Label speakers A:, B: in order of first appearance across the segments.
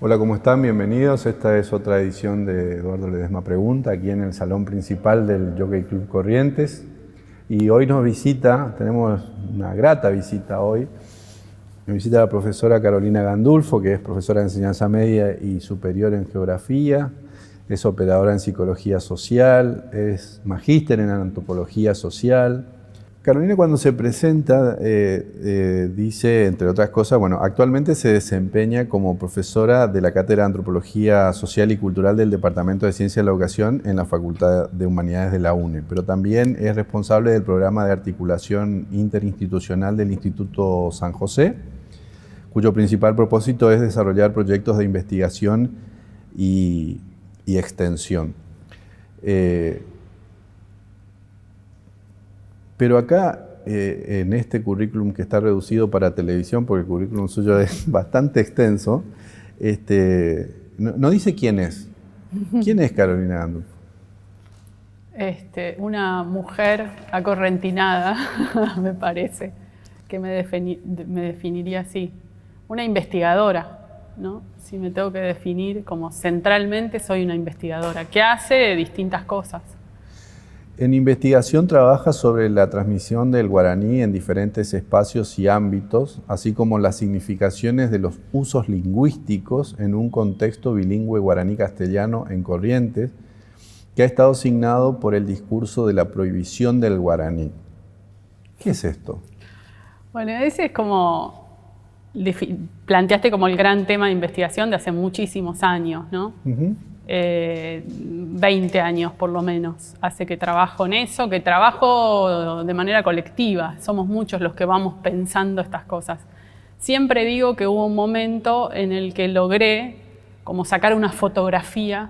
A: Hola, ¿cómo están? Bienvenidos. Esta es otra edición de Eduardo Ledesma Pregunta, aquí en el salón principal del Jockey Club Corrientes. Y hoy nos visita, tenemos una grata visita hoy. Nos visita la profesora Carolina Gandulfo, que es profesora de enseñanza media y superior en geografía, es operadora en psicología social, es magíster en antropología social. Carolina, cuando se presenta, dice, entre otras cosas, bueno, actualmente se desempeña como profesora de la Cátedra de Antropología Social y Cultural del Departamento de Ciencia de la Educación en la Facultad de Humanidades de la UNE, pero también es responsable del programa de articulación interinstitucional del Instituto San José, cuyo principal propósito es desarrollar proyectos de investigación y extensión. Pero acá, en este currículum que está reducido para televisión, porque el currículum suyo es bastante extenso, no dice quién es. ¿Quién es Carolina Gandulfo?
B: Una mujer acorrentinada, me parece, que me definiría así. Una investigadora, ¿no? Si me tengo que definir como centralmente, soy una investigadora que hace distintas cosas.
A: En investigación trabaja sobre la transmisión del guaraní en diferentes espacios y ámbitos, así como las significaciones de los usos lingüísticos en un contexto bilingüe guaraní-castellano en Corrientes, que ha estado signado por el discurso de la prohibición del guaraní. ¿Qué es esto?
B: Bueno, ese es como, planteaste como el gran tema de investigación de hace muchísimos años, ¿no? 20 años por lo menos hace que trabajo en eso, que trabajo de manera colectiva. Somos muchos los que vamos pensando estas cosas. Siempre digo que hubo un momento en el que logré como sacar una fotografía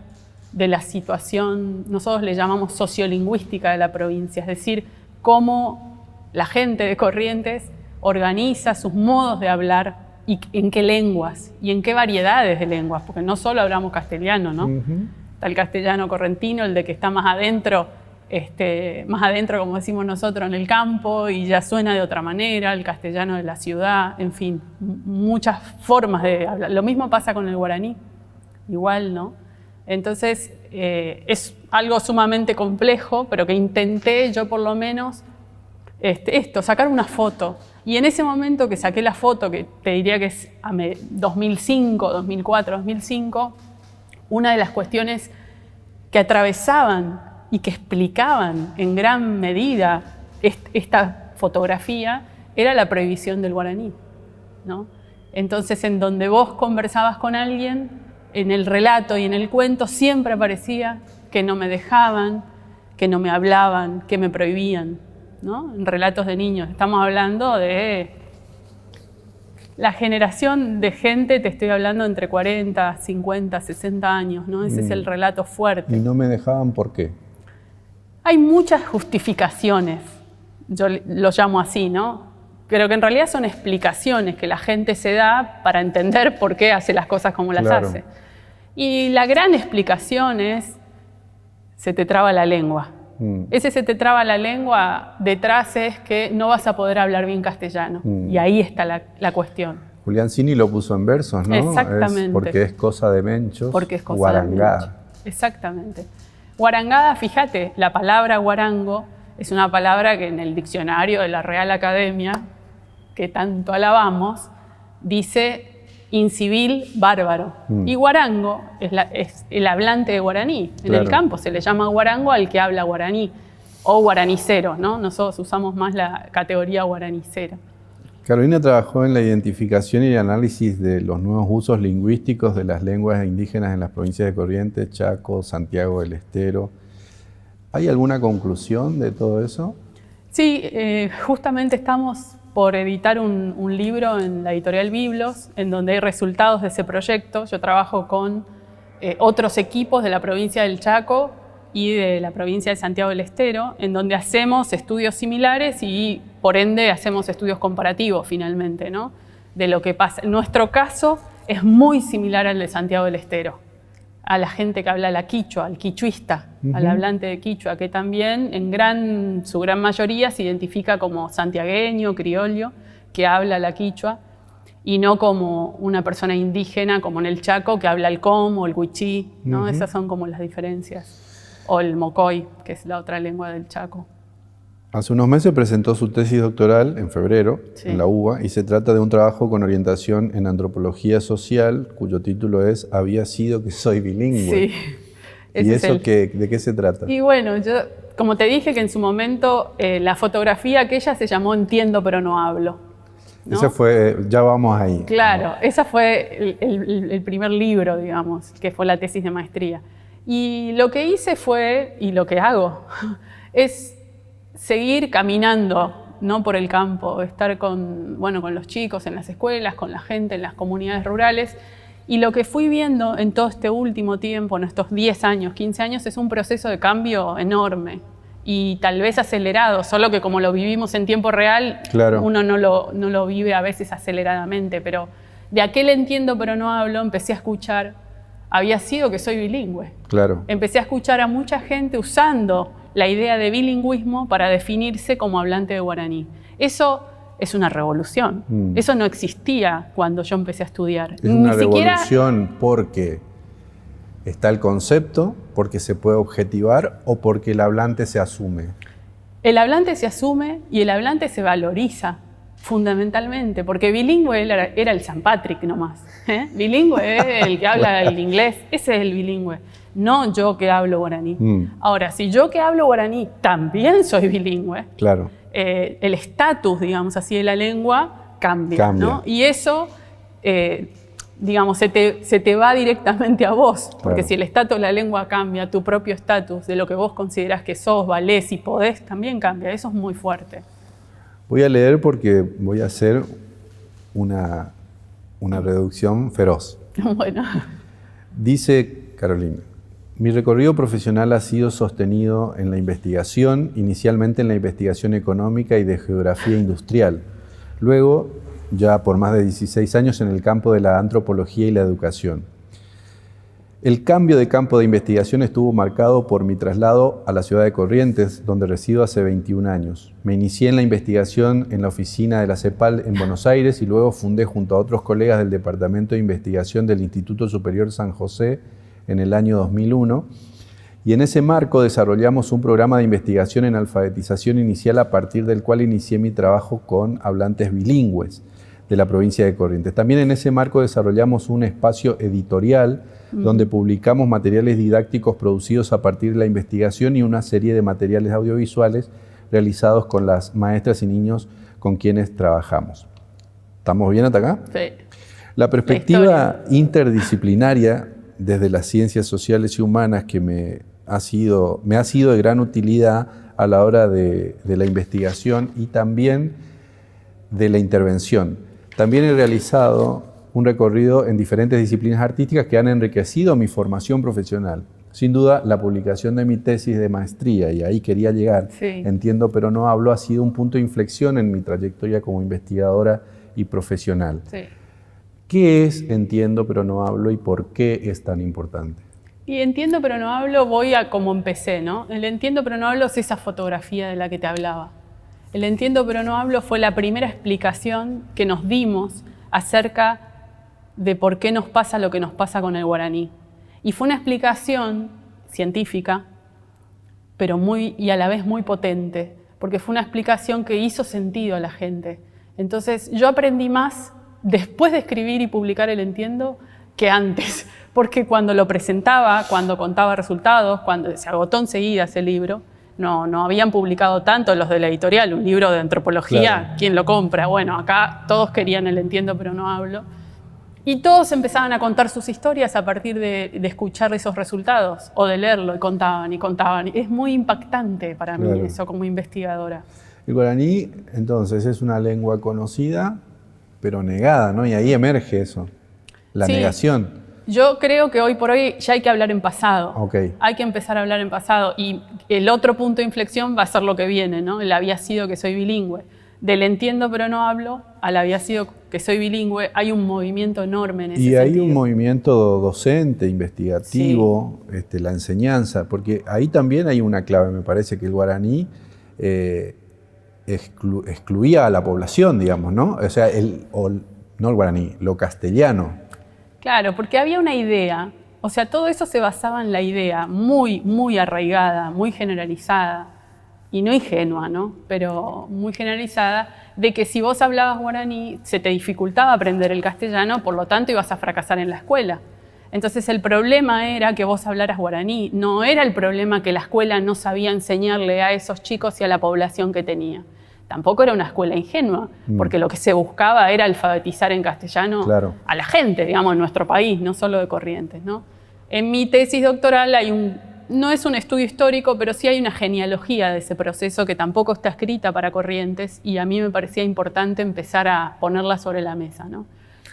B: de la situación, nosotros le llamamos sociolingüística de la provincia, es decir, cómo la gente de Corrientes organiza sus modos de hablar y en qué lenguas y en qué variedades de lenguas, porque no solo hablamos castellano, ¿no? Está el castellano correntino, el de que está más adentro como decimos nosotros en el campo y ya suena de otra manera, el castellano de la ciudad, en fin, muchas formas de hablar. Lo mismo pasa con el guaraní, igual, ¿no? Entonces es algo sumamente complejo, pero que intenté yo por lo menos sacar una foto. Y en ese momento que saqué la foto, que te diría que es 2005, 2004, 2005, una de las cuestiones que atravesaban y que explicaban en gran medida esta fotografía era la prohibición del guaraní, ¿no? Entonces, en donde vos conversabas con alguien, en el relato y en el cuento siempre aparecía que no me dejaban, que no me hablaban, que me prohibían, ¿no? En relatos de niños. Estamos hablando de la generación de gente, te estoy hablando entre 40, 50, 60 años, ¿no? Ese es el relato fuerte.
A: ¿Y no me dejaban por qué?
B: Hay muchas justificaciones, yo lo llamo así, ¿no? Pero que en realidad son explicaciones que la gente se da para entender por qué hace las cosas como las hace. Y la gran explicación es, se te traba la lengua. Ese se te traba la lengua, detrás es que no vas a poder hablar bien castellano. Y ahí está la cuestión.
A: Julián Cini lo puso en versos, ¿no?
B: Exactamente.
A: Porque es cosa de menchos,
B: porque es cosa
A: guarangada.
B: de menchos. Exactamente. Guarangada, fíjate, la palabra guarango es una palabra que en el diccionario de la Real Academia, que tanto alabamos, dice incivil, bárbaro. Y guarango es el hablante de guaraní. En el campo se le llama guarango al que habla guaraní, o guaranicero, ¿no? Nosotros usamos más la categoría guaranicera.
A: Carolina trabajó en la identificación y el análisis de los nuevos usos lingüísticos de las lenguas indígenas en las provincias de Corrientes, Chaco, Santiago del Estero. ¿Hay alguna conclusión de todo eso?
B: Sí, justamente estamos por editar un libro en la editorial Biblos, en donde hay resultados de ese proyecto. Yo trabajo con otros equipos de la provincia del Chaco y de la provincia de Santiago del Estero, en donde hacemos estudios similares y, por ende, hacemos estudios comparativos, finalmente, ¿no? De lo que pasa. En nuestro caso es muy similar al de Santiago del Estero, a la gente que habla la quichua, al quichuista, al hablante de quichua, que también en su gran mayoría se identifica como santiagueño, criollo, que habla la quichua. y no como una persona indígena, como en el Chaco, que habla el com o el huichí, ¿no? Esas son como las diferencias. O el mocoy, que es la otra lengua del Chaco.
A: Hace unos meses presentó su tesis doctoral, en febrero, en la UBA, y se trata de un trabajo con orientación en antropología social, cuyo título es Había sido que soy bilingüe.
B: Sí.
A: ¿Y eso de qué se trata?
B: Y bueno, yo, como te dije que en su momento la fotografía aquella se llamó Entiendo pero no hablo, ¿no?
A: Ese fue, ya vamos ahí.
B: Claro, ese fue el primer libro, digamos, que fue la tesis de maestría. Y lo que hice fue, y lo que hago, es seguir caminando, ¿no? Por el campo, estar con los chicos en las escuelas, con la gente en las comunidades rurales. Y lo que fui viendo en todo este último tiempo, en estos 10 años, 15 años, es un proceso de cambio enorme y tal vez acelerado, solo que como lo vivimos en tiempo real, claro, uno no lo vive a veces aceleradamente, pero de aquel entiendo pero no hablo, empecé a escuchar, había sido que soy bilingüe. Claro. Empecé a escuchar a mucha gente usando la idea de bilingüismo para definirse como hablante de guaraní. Eso es una revolución. Eso no existía cuando yo empecé a estudiar.
A: Es una revolución porque está el concepto, porque se puede objetivar o porque el hablante se asume.
B: El hablante se asume y el hablante se valoriza, fundamentalmente, porque bilingüe era el San Patrick nomás. Bilingüe es el que habla el inglés, ese es el bilingüe, no yo que hablo guaraní. Ahora, si yo que hablo guaraní también soy bilingüe, claro, el estatus, digamos así, de la lengua cambia. ¿No? Y eso, digamos, se te va directamente a vos, porque claro, si el estatus de la lengua cambia, tu propio estatus de lo que vos considerás que sos, valés y podés, también cambia. Eso es muy fuerte.
A: Voy a leer porque voy a hacer una reducción feroz.
B: Bueno.
A: Dice Carolina: mi recorrido profesional ha sido sostenido en la investigación, inicialmente en la investigación económica y de geografía industrial. Luego, ya por más de 16 años, en el campo de la antropología y la educación. El cambio de campo de investigación estuvo marcado por mi traslado a la ciudad de Corrientes, donde resido hace 21 años. Me inicié en la investigación en la oficina de la CEPAL en Buenos Aires y luego fundé junto a otros colegas del Departamento de Investigación del Instituto Superior San José en el año 2001, y en ese marco desarrollamos un programa de investigación en alfabetización inicial a partir del cual inicié mi trabajo con hablantes bilingües de la provincia de Corrientes. También en ese marco desarrollamos un espacio editorial donde publicamos materiales didácticos producidos a partir de la investigación y una serie de materiales audiovisuales realizados con las maestras y niños con quienes trabajamos. ¿Estamos bien hasta acá?
B: Sí.
A: La perspectiva interdisciplinaria desde las ciencias sociales y humanas que me ha sido de gran utilidad a la hora de la investigación y también de la intervención. También he realizado un recorrido en diferentes disciplinas artísticas que han enriquecido mi formación profesional. Sin duda, la publicación de mi tesis de maestría, y ahí quería llegar, sí, Entiendo pero no hablo, ha sido un punto de inflexión en mi trayectoria como investigadora y profesional. Sí. ¿Qué es Entiendo pero no hablo y por qué es tan importante?
B: Y Entiendo pero no hablo, voy a como empecé, ¿no? El Entiendo pero no hablo es esa fotografía de la que te hablaba. El Entiendo pero no hablo fue la primera explicación que nos dimos acerca de por qué nos pasa lo que nos pasa con el guaraní. Y fue una explicación científica, pero y a la vez muy potente, porque fue una explicación que hizo sentido a la gente. Entonces yo aprendí más después de escribir y publicar el Entiendo que antes, porque cuando lo presentaba, cuando contaba resultados, cuando se agotó enseguida ese libro, no habían publicado tanto los de la editorial, un libro de antropología, claro, ¿quién lo compra? Bueno, acá todos querían el Entiendo pero no hablo. Y todos empezaban a contar sus historias a partir de escuchar esos resultados o de leerlo, y contaban y contaban. Es muy impactante para mí, claro, eso como investigadora.
A: El guaraní, entonces, es una lengua conocida, pero negada, ¿no? Y ahí emerge eso, la negación.
B: Yo creo que hoy por hoy ya hay que hablar en pasado.
A: Okay.
B: Hay que empezar a hablar en pasado. Y el otro punto de inflexión va a ser lo que viene, ¿no? El había sido que soy bilingüe. Del Entiendo pero no hablo al había sido que soy bilingüe, hay un movimiento enorme en ese sentido. Y hay
A: un movimiento docente, investigativo, sí, la enseñanza, porque ahí también hay una clave, me parece que el guaraní excluía a la población, digamos, ¿no? O sea, no el guaraní, lo castellano.
B: Claro, porque había una idea, o sea, todo eso se basaba en la idea muy, muy arraigada, muy generalizada, y no ingenua, ¿no? Pero muy generalizada, de que si vos hablabas guaraní se te dificultaba aprender el castellano, por lo tanto ibas a fracasar en la escuela. Entonces el problema era que vos hablaras guaraní, no era el problema que la escuela no sabía enseñarle a esos chicos y a la población que tenía. Tampoco era una escuela ingenua, porque lo que se buscaba era alfabetizar en castellano a la gente, digamos, en nuestro país, no solo de Corrientes, ¿no? En mi tesis doctoral no es un estudio histórico, pero sí hay una genealogía de ese proceso que tampoco está escrita para Corrientes y a mí me parecía importante empezar a ponerla sobre la mesa, ¿no?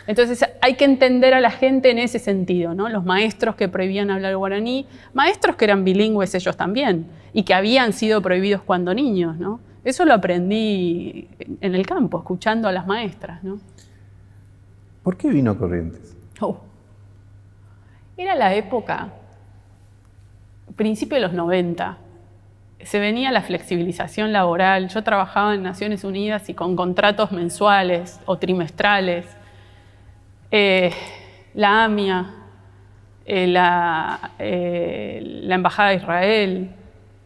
B: Entonces hay que entender a la gente en ese sentido, ¿no? Los maestros que prohibían hablar guaraní, maestros que eran bilingües ellos también y que habían sido prohibidos cuando niños, ¿no? Eso lo aprendí en el campo, escuchando a las maestras, ¿no?
A: ¿Por qué vino a Corrientes?
B: Era la época, principio de los 90, se venía la flexibilización laboral. Yo trabajaba en Naciones Unidas y con contratos mensuales o trimestrales. La AMIA, la Embajada de Israel,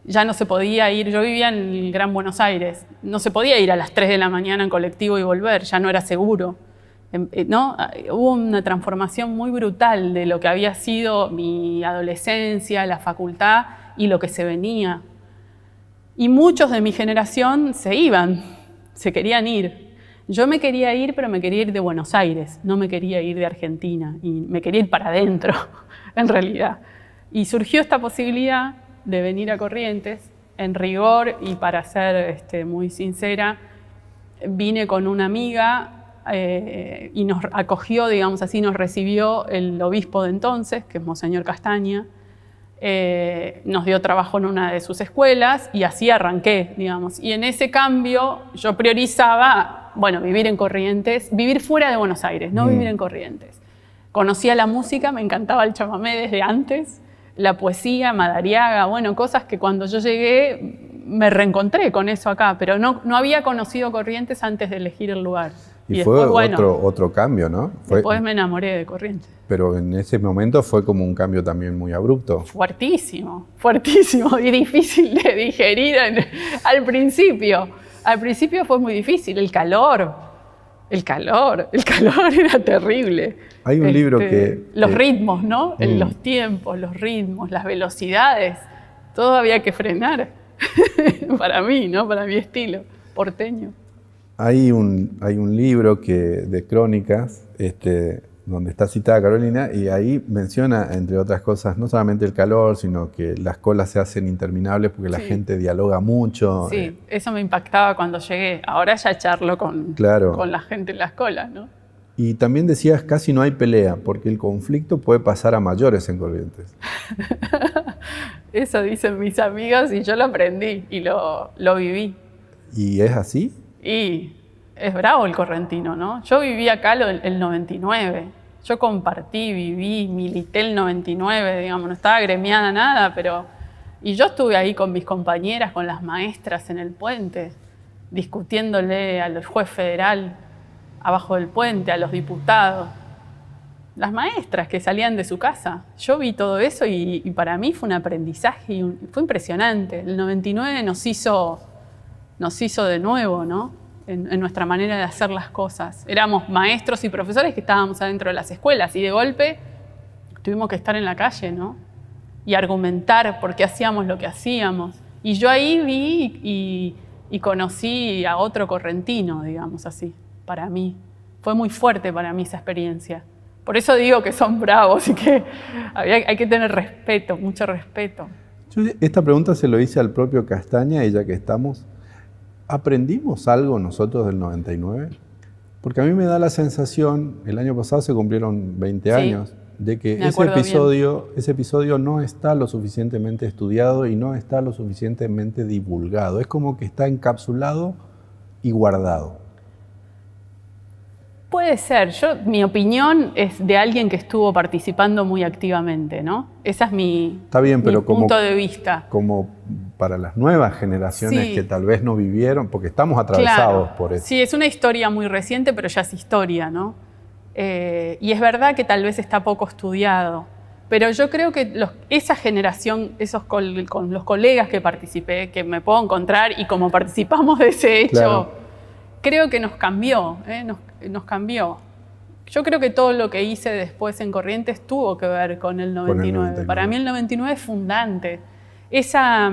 B: ya no se podía ir, yo vivía en el Gran Buenos Aires, no se podía ir a las 3 de la mañana en colectivo y volver, ya no era seguro, ¿no? Hubo una transformación muy brutal de lo que había sido mi adolescencia, la facultad y lo que se venía. Y muchos de mi generación se iban, se querían ir. Yo me quería ir, pero me quería ir de Buenos Aires, no me quería ir de Argentina, y me quería ir para adentro, en realidad. Y surgió esta posibilidad de venir a Corrientes. En rigor, y para ser muy sincera, vine con una amiga y nos acogió, digamos así, nos recibió el obispo de entonces, que es Monseñor Castaña. Nos dio trabajo en una de sus escuelas y así arranqué, digamos. Y en ese cambio yo priorizaba, bueno, vivir en Corrientes, vivir fuera de Buenos Aires, no vivir en Corrientes. Conocía la música, me encantaba el chamamé desde antes, la poesía, Madariaga, bueno, cosas que cuando yo llegué me reencontré con eso acá, pero no había conocido Corrientes antes de elegir el lugar.
A: Y fue después, otro cambio, ¿no?
B: Después me enamoré de Corrientes.
A: Pero en ese momento fue como un cambio también muy abrupto.
B: Fuertísimo, fuertísimo y difícil de digerir al principio. Al principio fue muy difícil, el calor era terrible.
A: Hay un libro que...
B: Los ritmos, ¿no? Los tiempos, los ritmos, las velocidades, todo había que frenar. Para mí, ¿no? Para mi estilo porteño.
A: Hay un libro de crónicas donde está citada Carolina y ahí menciona, entre otras cosas, no solamente el calor, sino que las colas se hacen interminables porque la gente dialoga mucho.
B: Sí, eso me impactaba cuando llegué. Ahora ya charlo con la gente en las colas, ¿no?
A: Y también decías, casi no hay pelea, porque el conflicto puede pasar a mayores en Corrientes.
B: Eso dicen mis amigas y yo lo aprendí y lo viví.
A: ¿Y es así?
B: Y es bravo el correntino, ¿no? Yo viví acá el 99. Yo compartí, viví, milité el 99, digamos, no estaba gremiada nada, pero... Y yo estuve ahí con mis compañeras, con las maestras en el puente, discutiéndole al juez federal abajo del puente, a los diputados. Las maestras que salían de su casa. Yo vi todo eso y para mí fue un aprendizaje y fue impresionante. El 99 nos hizo de nuevo, ¿no? En nuestra manera de hacer las cosas. Éramos maestros y profesores que estábamos adentro de las escuelas y de golpe tuvimos que estar en la calle, ¿no? Y argumentar por qué hacíamos lo que hacíamos. Y yo ahí vi y conocí a otro correntino, digamos así, para mí. Fue muy fuerte para mí esa experiencia. Por eso digo que son bravos y que hay que tener respeto, mucho respeto.
A: Yo esta pregunta se lo hice al propio Castaña y ya que estamos... ¿Aprendimos algo nosotros del 99? Porque a mí me da la sensación, el año pasado se cumplieron 20 años, de que ese episodio no está lo suficientemente estudiado y no está lo suficientemente divulgado. Es como que está encapsulado y guardado.
B: Puede ser. Mi opinión es de alguien que estuvo participando muy activamente, ¿no? Esa es mi punto de vista.
A: Como para las nuevas generaciones que tal vez no vivieron, porque estamos atravesados por eso.
B: Sí, es una historia muy reciente, pero ya es historia, ¿no? Y es verdad que tal vez está poco estudiado, pero yo creo que esa generación, con los colegas que participé, que me puedo encontrar y como participamos de ese hecho, claro, creo que nos cambió, nos cambió. Yo creo que todo lo que hice después en Corrientes tuvo que ver con el 99. Para mí el 99 es fundante. Esa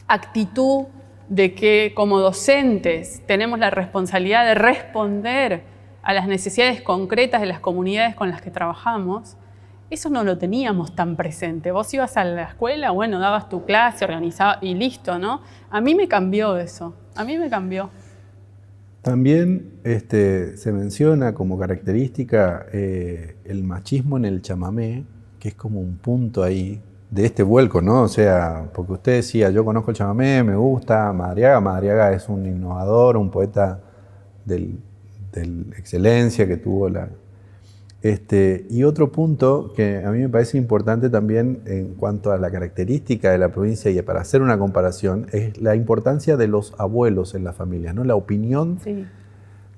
B: actitud de que como docentes tenemos la responsabilidad de responder a las necesidades concretas de las comunidades con las que trabajamos, eso no lo teníamos tan presente. Vos ibas a la escuela, bueno, dabas tu clase, organizabas y listo, ¿no? A mí me cambió eso, a mí me cambió.
A: También se menciona como característica el machismo en el chamamé, que es como un punto ahí de este vuelco, ¿no? O sea, porque usted decía, yo conozco el chamamé, me gusta Madariaga. Madariaga es un innovador, un poeta de excelencia que tuvo la... y otro punto que a mí me parece importante también en cuanto a la característica de la provincia y para hacer una comparación es la importancia de los abuelos en la familia, ¿no? La opinión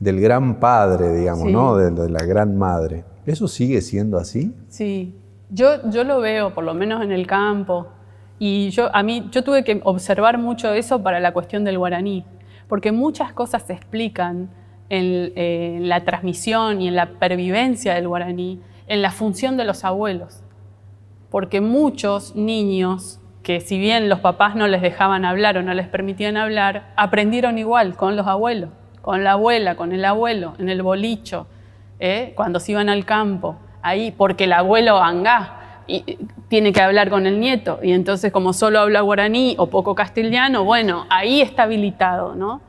A: del gran padre, digamos, ¿no? De la gran madre. ¿Eso sigue siendo así?
B: Sí, yo lo veo, por lo menos en el campo, y yo tuve que observar mucho eso para la cuestión del guaraní, porque muchas cosas se explican en la transmisión y en la pervivencia del guaraní, en la función de los abuelos. Porque muchos niños, que si bien los papás no les dejaban hablar o no les permitían hablar, aprendieron igual con los abuelos, con la abuela, con el abuelo, en el bolicho, cuando se iban al campo, ahí, porque el abuelo angá, y tiene que hablar con el nieto, y entonces como solo habla guaraní o poco castellano, bueno, ahí está habilitado, ¿no?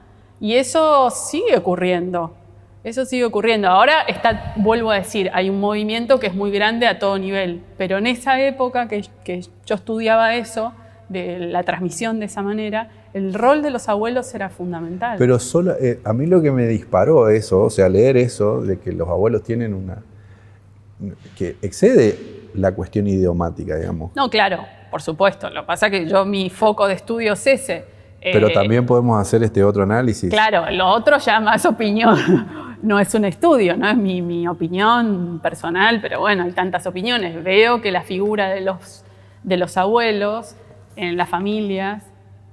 B: Y eso sigue ocurriendo, Ahora vuelvo a decir, hay un movimiento que es muy grande a todo nivel, pero en esa época que yo estudiaba eso, de la transmisión de esa manera, el rol de los abuelos era fundamental.
A: Pero solo, a mí lo que me disparó eso, o sea, leer eso, de que los abuelos tienen que excede la cuestión idiomática, digamos.
B: No, claro, por supuesto, lo que pasa es que mi foco de estudio es ese.
A: Pero también podemos hacer este otro análisis.
B: Claro, lo otro ya más opinión, no es un estudio, no es mi opinión personal, pero bueno, hay tantas opiniones. Veo que la figura de los abuelos en las familias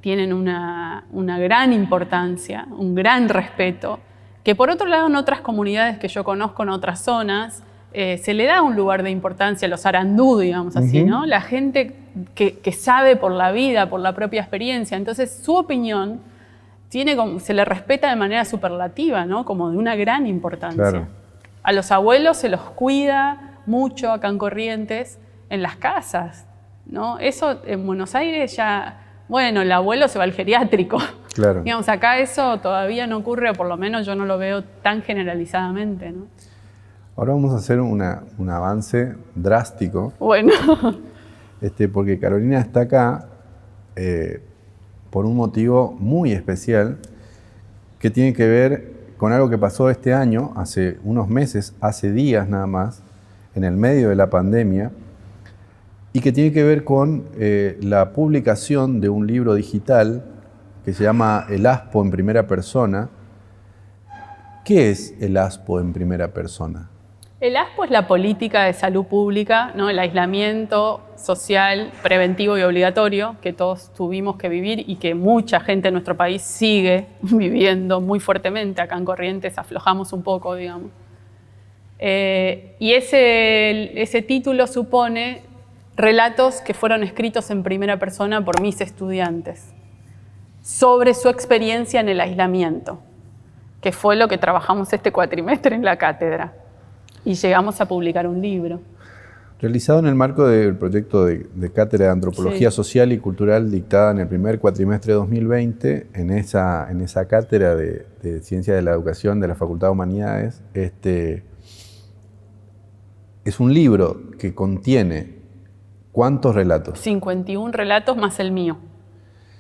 B: tienen una gran importancia, un gran respeto, que por otro lado en otras comunidades que yo conozco, en otras zonas, se le da un lugar de importancia a los arandú, digamos así, ¿no? La gente que sabe por la vida, por la propia experiencia. Entonces, su opinión se le respeta de manera superlativa, ¿no? Como de una gran importancia.
A: Claro.
B: A los abuelos se los cuida mucho acá en Corrientes, en las casas, ¿no? Eso en Buenos Aires ya, bueno, el abuelo se va al geriátrico.
A: Claro.
B: Digamos, acá eso todavía no ocurre, o por lo menos yo no lo veo tan generalizadamente, ¿no?
A: Ahora vamos a hacer un avance drástico.
B: Bueno.
A: Porque Carolina está acá por un motivo muy especial que tiene que ver con algo que pasó este año, hace unos meses, hace días nada más, en el medio de la pandemia, y que tiene que ver con la publicación de un libro digital que se llama El ASPO en primera persona. ¿Qué es el ASPO en primera persona?
B: El ASPO es la política de salud pública, ¿no? El aislamiento social, preventivo y obligatorio que todos tuvimos que vivir y que mucha gente en nuestro país sigue viviendo muy fuertemente. Acá en Corrientes aflojamos un poco, digamos. Y ese título supone relatos que fueron escritos en primera persona por mis estudiantes sobre su experiencia en el aislamiento, que fue lo que trabajamos este cuatrimestre en la cátedra. Y llegamos a publicar un libro.
A: Realizado en el marco del proyecto de Cátedra de Antropología Social y Cultural dictada en el primer cuatrimestre de 2020, en esa cátedra de Ciencias de la Educación de la Facultad de Humanidades, es un libro que contiene ¿cuántos relatos?
B: 51 relatos más el mío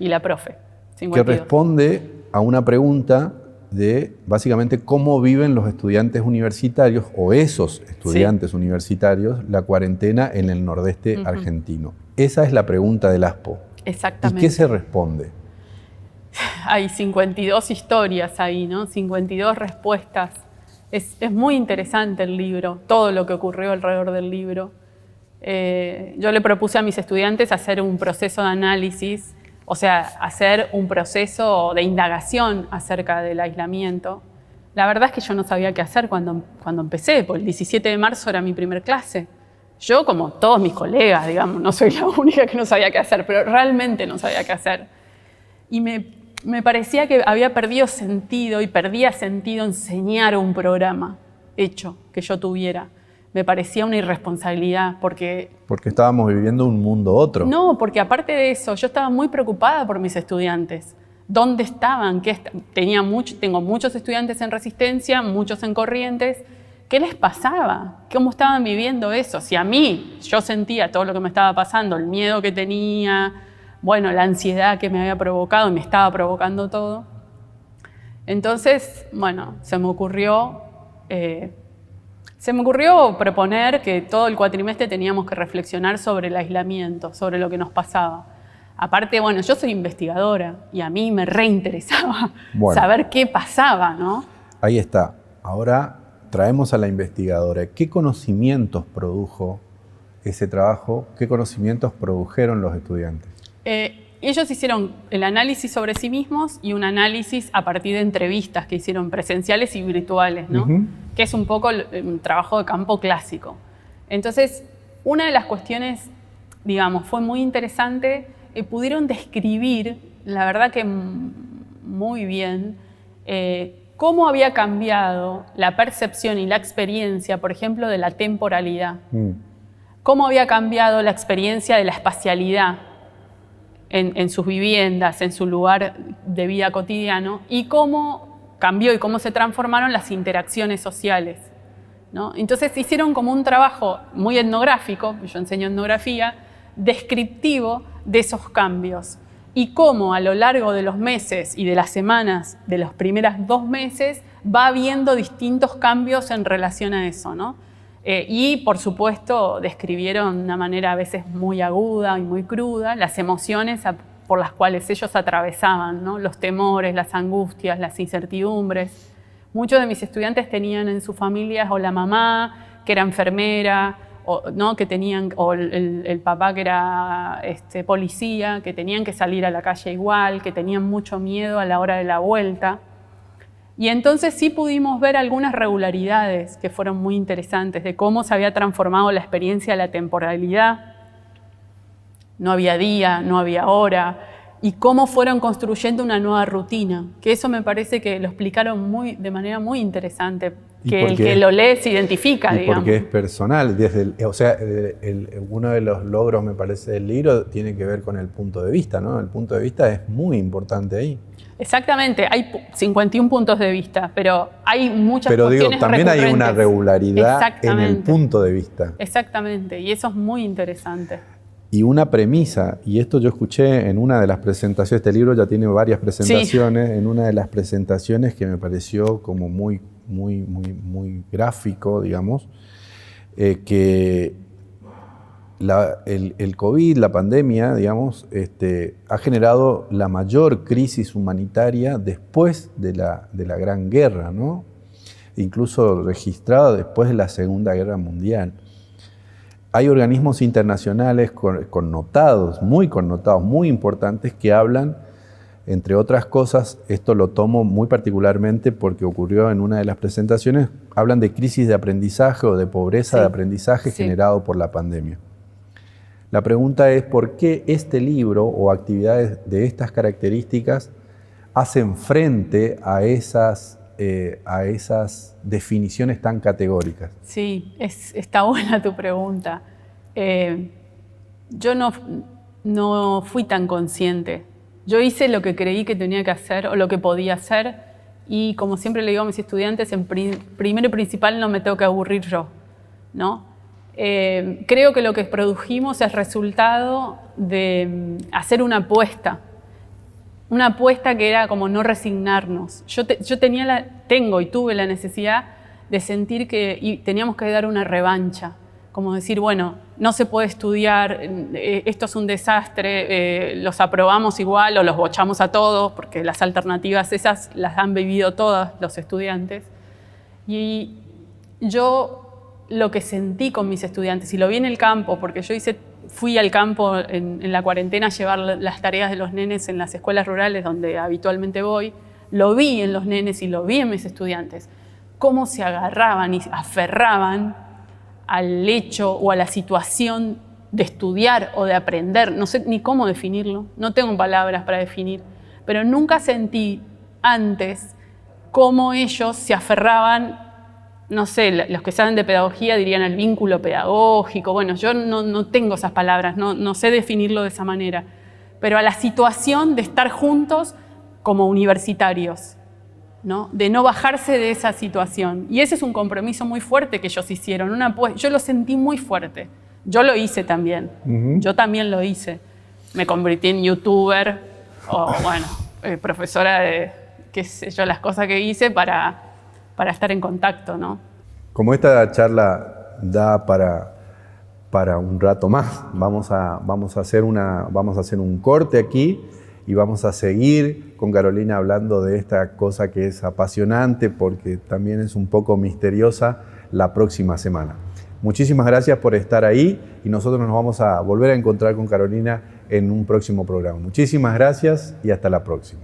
B: y la profe. 52.
A: Que responde a una pregunta de básicamente cómo viven los estudiantes universitarios o esos estudiantes universitarios la cuarentena en el nordeste argentino. Esa es la pregunta del ASPO.
B: Exactamente.
A: ¿Y qué se responde?
B: Hay 52 historias ahí, ¿no? 52 respuestas Es muy interesante el libro, todo lo que ocurrió alrededor del libro. Yo le propuse a mis estudiantes hacer un proceso de análisis, o sea, hacer un proceso de indagación acerca del aislamiento. La verdad es que yo no sabía qué hacer cuando empecé, porque el 17 de marzo era mi primer clase. Yo, como todos mis colegas, digamos, no soy la única que no sabía qué hacer, pero realmente no sabía qué hacer. Y me parecía que había perdido sentido y perdía sentido enseñar un programa hecho que yo tuviera. Me parecía una irresponsabilidad porque
A: estábamos viviendo un mundo otro.
B: No, porque aparte de eso, yo estaba muy preocupada por mis estudiantes. ¿Dónde estaban? Tengo muchos estudiantes en Resistencia, muchos en Corrientes. ¿Qué les pasaba? ¿Cómo estaban viviendo eso? Si a mí, yo sentía todo lo que me estaba pasando, el miedo que tenía, bueno, la ansiedad que me había provocado y me estaba provocando todo. Entonces, bueno, se me ocurrió proponer que todo el cuatrimestre teníamos que reflexionar sobre el aislamiento, sobre lo que nos pasaba. Aparte, bueno, yo soy investigadora y a mí me reinteresaba saber qué pasaba, ¿no?
A: Ahí está. Ahora traemos a la investigadora. ¿Qué conocimientos produjo ese trabajo? ¿Qué conocimientos produjeron los estudiantes?
B: Ellos hicieron el análisis sobre sí mismos y un análisis a partir de entrevistas que hicieron presenciales y virtuales, ¿no? Que es un poco un trabajo de campo clásico. Entonces, una de las cuestiones, digamos, fue muy interesante, pudieron describir, la verdad que muy bien, cómo había cambiado la percepción y la experiencia, por ejemplo, de la temporalidad. Cómo había cambiado la experiencia de la espacialidad en sus viviendas, en su lugar de vida cotidiano, y cómo cambió y cómo se transformaron las interacciones sociales, ¿no? Entonces hicieron como un trabajo muy etnográfico, yo enseño etnografía, descriptivo de esos cambios y cómo a lo largo de los meses y de las semanas de los primeros 2 meses va habiendo distintos cambios en relación a eso, ¿no? Y por supuesto describieron de una manera a veces muy aguda y muy cruda las emociones por las cuales ellos atravesaban, ¿no? Los temores, las angustias, las incertidumbres. Muchos de mis estudiantes tenían en sus familias o la mamá que era enfermera, ¿no? o el papá que era policía, que tenían que salir a la calle igual, que tenían mucho miedo a la hora de la vuelta. Y entonces sí pudimos ver algunas regularidades que fueron muy interesantes de cómo se había transformado la experiencia de la temporalidad. No había día, no había hora, y cómo fueron construyendo una nueva rutina, que eso me parece que lo explicaron de manera muy interesante, que el que lo lee se identifica, digamos.
A: Porque es personal, uno de los logros, me parece, del libro tiene que ver con el punto de vista, ¿no? El punto de vista es muy importante ahí.
B: Exactamente, hay 51 puntos de vista, pero hay muchas cuestiones
A: también hay una regularidad en el punto de vista.
B: Exactamente, y eso es muy interesante.
A: Y una premisa, y esto yo escuché en una de las presentaciones, este libro ya tiene varias presentaciones, en una de las presentaciones que me pareció como muy gráfico, digamos, que el COVID, la pandemia, digamos, ha generado la mayor crisis humanitaria después de la Gran Guerra, ¿no? Incluso registrada después de la Segunda Guerra Mundial. Hay organismos internacionales connotados, muy importantes, que hablan, entre otras cosas, esto lo tomo muy particularmente porque ocurrió en una de las presentaciones, hablan de crisis de aprendizaje o de pobreza de aprendizaje generado por la pandemia. La pregunta es, ¿por qué este libro o actividades de estas características hacen frente a esas definiciones tan categóricas?
B: Sí, está buena tu pregunta. Yo no fui tan consciente. Yo hice lo que creí que tenía que hacer o lo que podía hacer, y como siempre le digo a mis estudiantes, primero y principal no me tengo que aburrir yo, ¿no? Creo que lo que produjimos es resultado de hacer una apuesta que era como no resignarnos. Yo tengo y tuve la necesidad de sentir que teníamos que dar una revancha, como decir, bueno, no se puede estudiar, esto es un desastre, los aprobamos igual o los bochamos a todos, porque las alternativas esas las han vivido todos los estudiantes. Y yo lo que sentí con mis estudiantes, y lo vi en el campo, porque yo fui al campo en la cuarentena a llevar las tareas de los nenes en las escuelas rurales donde habitualmente voy, lo vi en los nenes y lo vi en mis estudiantes, cómo se agarraban y aferraban al hecho o a la situación de estudiar o de aprender. No sé ni cómo definirlo, no tengo palabras para definir, pero nunca sentí antes cómo ellos se aferraban, no sé, los que saben de pedagogía dirían al vínculo pedagógico. Bueno, yo no tengo esas palabras, no sé definirlo de esa manera, pero a la situación de estar juntos como universitarios, ¿no? De no bajarse de esa situación. Y ese es un compromiso muy fuerte que ellos hicieron. Yo lo sentí muy fuerte. Yo lo hice también. Yo también lo hice. Me convertí en youtuber o, bueno, profesora de, qué sé yo, las cosas que hice para estar en contacto, ¿no?
A: Como esta charla da para un rato más, vamos a hacer un corte aquí y vamos a seguir con Carolina hablando de esta cosa que es apasionante porque también es un poco misteriosa la próxima semana. Muchísimas gracias por estar ahí y nosotros nos vamos a volver a encontrar con Carolina en un próximo programa. Muchísimas gracias y hasta la próxima.